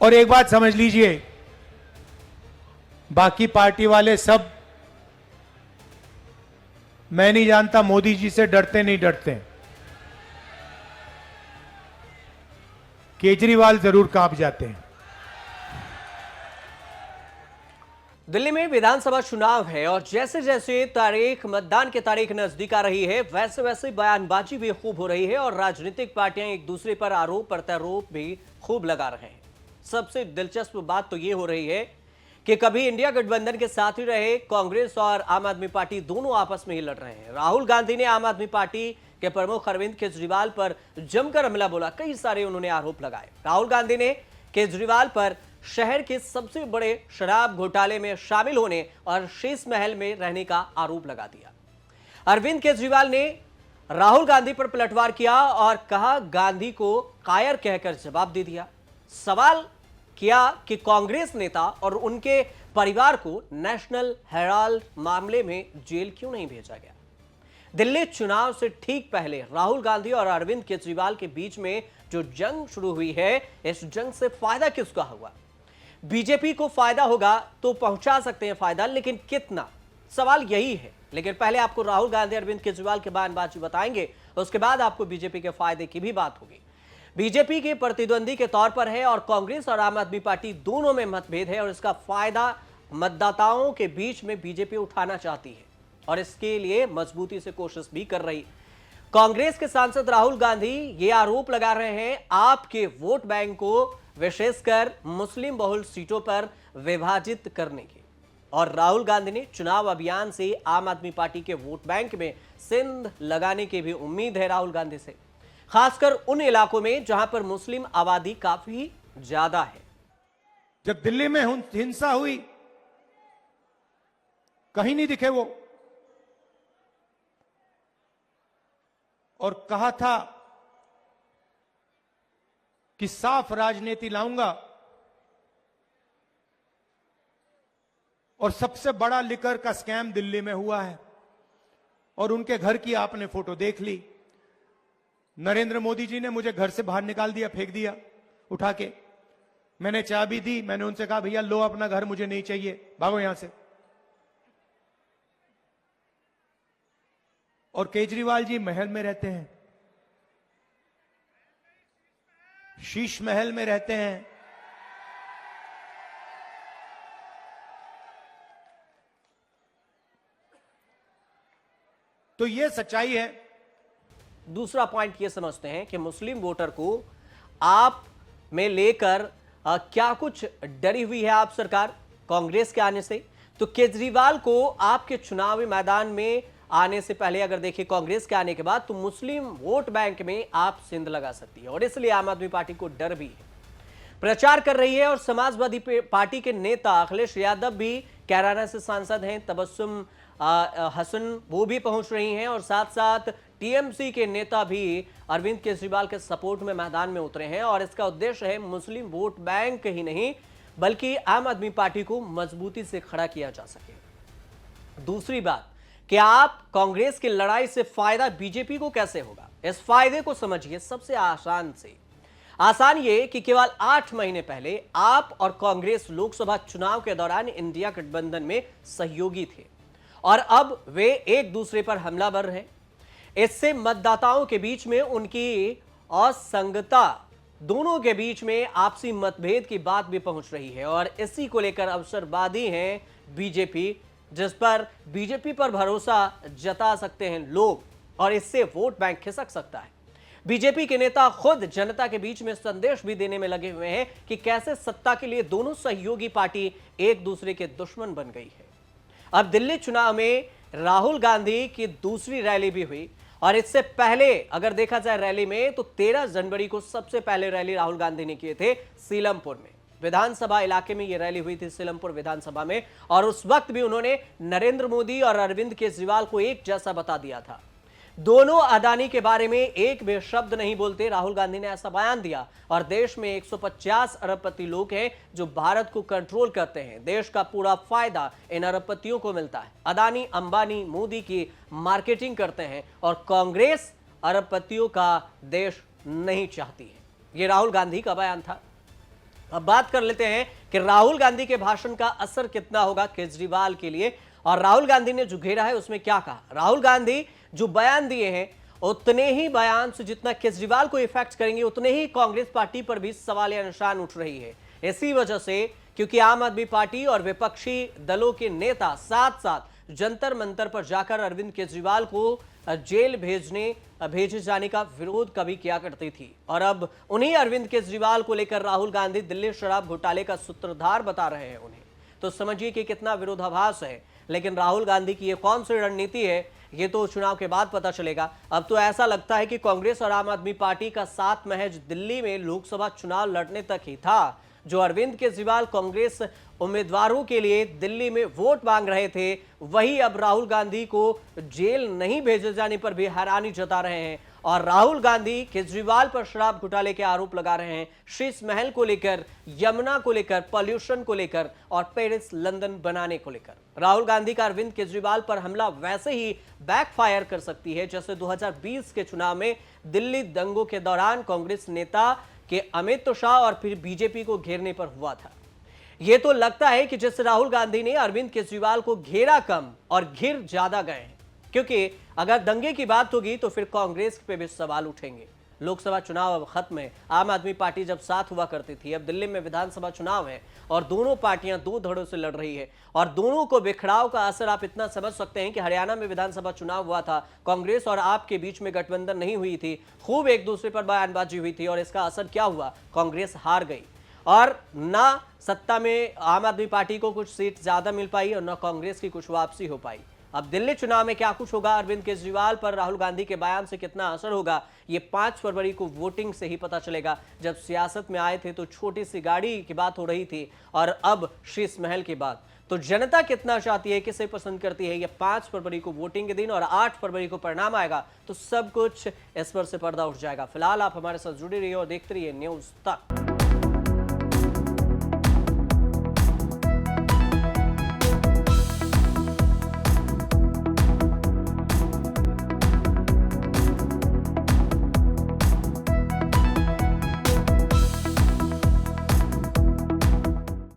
और एक बात समझ लीजिए, बाकी पार्टी वाले सब, मैं नहीं जानता मोदी जी से डरते नहीं डरते, केजरीवाल जरूर कांप जाते हैं। दिल्ली में विधानसभा चुनाव है और जैसे जैसे मतदान की तारीख नजदीक आ रही है, वैसे वैसे बयानबाजी भी खूब हो रही है और राजनीतिक पार्टियां एक दूसरे पर आरोप प्रत्यारोप भी खूब लगा रहे हैं। सबसे दिलचस्प बात तो ये हो रही है कि कभी इंडिया गठबंधन के साथ ही रहे कांग्रेस और आम आदमी पार्टी दोनों आपस में ही लड़ रहे हैं। राहुल गांधी ने आम आदमी पार्टी के प्रमुख अरविंद केजरीवाल पर जमकर हमला बोला, कई सारे उन्होंने आरोप लगाए। राहुल गांधी ने केजरीवाल पर शहर के सबसे बड़े शराब घोटाले में शामिल होने और शीश महल में रहने का आरोप लगा दिया। अरविंद केजरीवाल ने राहुल गांधी पर पलटवार किया और कहा गांधी को कायर कहकर जवाब दे दिया। सवाल किया कि कांग्रेस नेता और उनके परिवार को नेशनल हेराल्ड मामले में जेल क्यों नहीं भेजा गया। दिल्ली चुनाव से ठीक पहले राहुल गांधी और अरविंद केजरीवाल के बीच में जो जंग शुरू हुई है, इस जंग से फायदा किसका हुआ? बीजेपी को फायदा होगा तो पहुंचा सकते हैं फायदा, लेकिन कितना, सवाल यही है। लेकिन पहले आपको राहुल गांधी अरविंद केजरीवाल के बयानबाजी बताएंगे, उसके बाद आपको बीजेपी के फायदे की भी बात होगी। बीजेपी के प्रतिद्वंदी के तौर पर है और कांग्रेस और आम आदमी पार्टी दोनों में मतभेद है और इसका फायदा मतदाताओं के बीच में बीजेपी उठाना चाहती है और इसके लिए मजबूती से कोशिश भी कर रही। कांग्रेस के सांसद राहुल गांधी ये आरोप लगा रहे हैं आपके वोट बैंक को विशेषकर मुस्लिम बहुल सीटों पर विभाजित करने की। और राहुल गांधी ने चुनाव अभियान से आम आदमी पार्टी के वोट बैंक में सिंध लगाने की भी उम्मीद है राहुल गांधी से, खासकर उन इलाकों में जहां पर मुस्लिम आबादी काफी ज्यादा है। जब दिल्ली में हिंसा हुई, कहीं नहीं दिखे वो, और कहा था कि साफ राजनीति लाऊंगा और सबसे बड़ा लिकर का स्कैम दिल्ली में हुआ है और उनके घर की आपने फोटो देख ली। नरेंद्र मोदी जी ने मुझे घर से बाहर निकाल दिया, फेंक दिया उठा के। मैंने चाबी दी, मैंने उनसे कहा भैया लो अपना घर, मुझे नहीं चाहिए, भागो यहां से। और केजरीवाल जी महल में रहते हैं, शीश महल में रहते हैं। तो ये सच्चाई है। दूसरा पॉइंट ये समझते हैं कि मुस्लिम वोटर को आप में लेकर क्या कुछ डरी हुई है आप सरकार कांग्रेस के आने से? तो केजरीवाल को आपके चुनावी मैदान में आने से पहले अगर देखिए कांग्रेस के आने के बाद, तो मुस्लिम वोट बैंक में आप सिंध लगा सकती है और इसलिए आम आदमी पार्टी को डर भी है। प्रचार कर रही है और समाजवादी पार्टी के नेता अखिलेश यादव भी कैराना से सांसद हैं, तबस्सुम हसन वो भी पहुंच रही हैं और साथ साथ टीएमसी के नेता भी अरविंद केजरीवाल के सपोर्ट में मैदान में उतरे हैं और इसका उद्देश्य है मुस्लिम वोट बैंक ही नहीं बल्कि आम आदमी पार्टी को मजबूती से खड़ा किया जा सके। दूसरी बात कि आप कांग्रेस की लड़ाई से फायदा बीजेपी को कैसे होगा, इस फायदे को समझिए सबसे आसान से। आसान ये कि केवल 8 महीने पहले आप और कांग्रेस लोकसभा चुनाव के दौरान इंडिया गठबंधन में सहयोगी थे और अब वे एक दूसरे पर हमलावर हैं। इससे मतदाताओं के बीच में उनकी असंगता, दोनों के बीच में आपसी मतभेद की बात भी पहुंच रही है और इसी को लेकर अवसरवादी हैं बीजेपी, जिस पर बीजेपी पर भरोसा जता सकते हैं लोग और इससे वोट बैंक खिसक सकता है। बीजेपी के नेता खुद जनता के बीच में संदेश भी देने में लगे हुए हैं कि कैसे सत्ता के लिए दोनों सहयोगी पार्टी एक दूसरे के दुश्मन बन गई है। अब दिल्ली चुनाव में राहुल गांधी की दूसरी रैली भी हुई और इससे पहले अगर देखा जाए रैली में, तो 13 जनवरी को सबसे पहले रैली राहुल गांधी ने किए थे सीलमपुर में, विधानसभा इलाके में यह रैली हुई थी सीलमपुर विधानसभा में। और उस वक्त भी उन्होंने नरेंद्र मोदी और अरविंद केजरीवाल को एक जैसा बता दिया था। दोनों अदानी के बारे में एक भी शब्द नहीं बोलते, राहुल गांधी ने ऐसा बयान दिया। और देश में 150 अरबपति लोग हैं जो भारत को कंट्रोल करते हैं, देश का पूरा फायदा इन अरबपतियों को मिलता है। अदानी, अंबानी, मोदी की मार्केटिंग करते हैं और कांग्रेस अरबपतियों का देश नहीं चाहती है। यह राहुल गांधी का बयान था। अब बात कर लेते हैं कि राहुल गांधी के भाषण का असर कितना होगा केजरीवाल के लिए, और राहुल गांधी ने जो घेरा है उसमें क्या कहा। राहुल गांधी जो बयान दिए हैं उतने ही बयान से जितना केजरीवाल को इफेक्ट करेंगे उतने ही कांग्रेस पार्टी पर भी सवाल या निशान उठ रही है। इसी वजह से क्योंकि आम आदमी पार्टी और विपक्षी दलों के नेता साथ साथ जंतर मंतर पर जाकर अरविंद केजरीवाल को जेल भेजे जाने का विरोध कभी किया करती थी, और अब उन्हीं अरविंद केजरीवाल को लेकर राहुल गांधी दिल्ली शराब घोटाले का सूत्रधार बता रहे हैं उन्हें। तो समझिए कि कितना विरोधाभास है। लेकिन राहुल गांधी की ये कौन सी रणनीति है ये तो चुनाव के बाद पता चलेगा। अब तो ऐसा लगता है कि कांग्रेस और आम आदमी पार्टी का साथ महज दिल्ली में लोकसभा चुनाव लड़ने तक ही था। जो अरविंद केजरीवाल कांग्रेस उम्मीदवारों के लिए दिल्ली में वोट मांग रहे थे, वही अब राहुल गांधी को जेल नहीं भेजे जाने पर भी हैरानी जता रहे हैं। और राहुल गांधी केजरीवाल पर शराब घोटाले के आरोप लगा रहे हैं, शीश महल को लेकर, यमुना को लेकर, पॉल्यूशन को लेकर और पेरिस लंदन बनाने को लेकर। राहुल गांधी का अरविंद केजरीवाल पर हमला वैसे ही बैकफायर कर सकती है जैसे 2020 के चुनाव में दिल्ली दंगों के दौरान कांग्रेस नेता के अमित शाह और फिर बीजेपी को घेरने पर हुआ था। यह तो लगता है कि जैसे राहुल गांधी ने अरविंद केजरीवाल को घेरा कम और घिर ज्यादा गए हैं, क्योंकि अगर दंगे की बात होगी तो फिर कांग्रेस पे भी सवाल उठेंगे। लोकसभा चुनाव अब खत्म है। आम आदमी पार्टी जब साथ हुआ करती थी, अब दिल्ली में विधानसभा चुनाव है और दोनों पार्टियां दो धड़ों से लड़ रही है, और दोनों को बिखराव का असर आप इतना समझ सकते हैं कि हरियाणा में विधानसभा चुनाव हुआ था, कांग्रेस और आप के बीच में गठबंधन नहीं हुई थी, खूब एक दूसरे पर बयानबाजी हुई थी, और इसका असर क्या हुआ, कांग्रेस हार गई और ना सत्ता में आम आदमी पार्टी को कुछ सीट ज्यादा मिल पाई और ना कांग्रेस की कुछ वापसी हो पाई। अब दिल्ली चुनाव में क्या कुछ होगा, अरविंद केजरीवाल पर राहुल गांधी के बयान से कितना असर होगा, ये 5 फरवरी को वोटिंग से ही पता चलेगा। जब सियासत में आए थे तो छोटी सी गाड़ी की बात हो रही थी और अब शीश महल की बात। तो जनता कितना चाहती है, किसे पसंद करती है, ये 5 फरवरी को वोटिंग के दिन और 8 फरवरी को परिणाम आएगा तो सब कुछ इस पर से पर्दा उठ जाएगा। फिलहाल आप हमारे साथ जुड़े रहिए और देखते रहिए न्यूज़ तक।